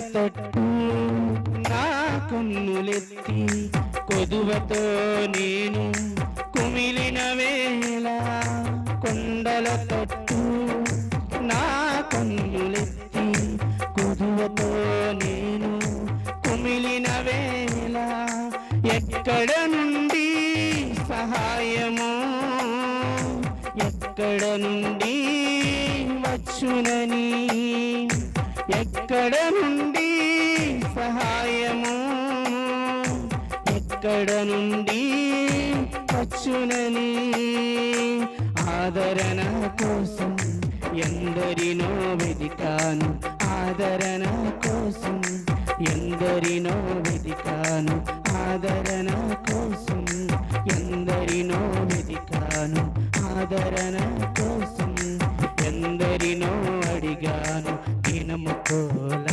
తట్టు నా కన్నులెత్తి కొదువతో నేను కుమిలిన వేళ కొండల తట్టు నా కన్నులెత్తి కొదువతో నేను కుమిలిన వేళ ఎక్కడ నుండి సహాయము ఎక్కడ నుండి వచ్చునని ఎక్కడ నుండి సహాయము ఎక్కడ నుండి వచ్చునని ఆదరణ కోసం ఎందరినో వెదికాను ఆదరణ కోసం ఎందరినో వెదికాను ఆదరణ కోసం ఎందరినో వెదికాను ఆదరణ కోసం ఎందరినో అడిగాను దినముకోల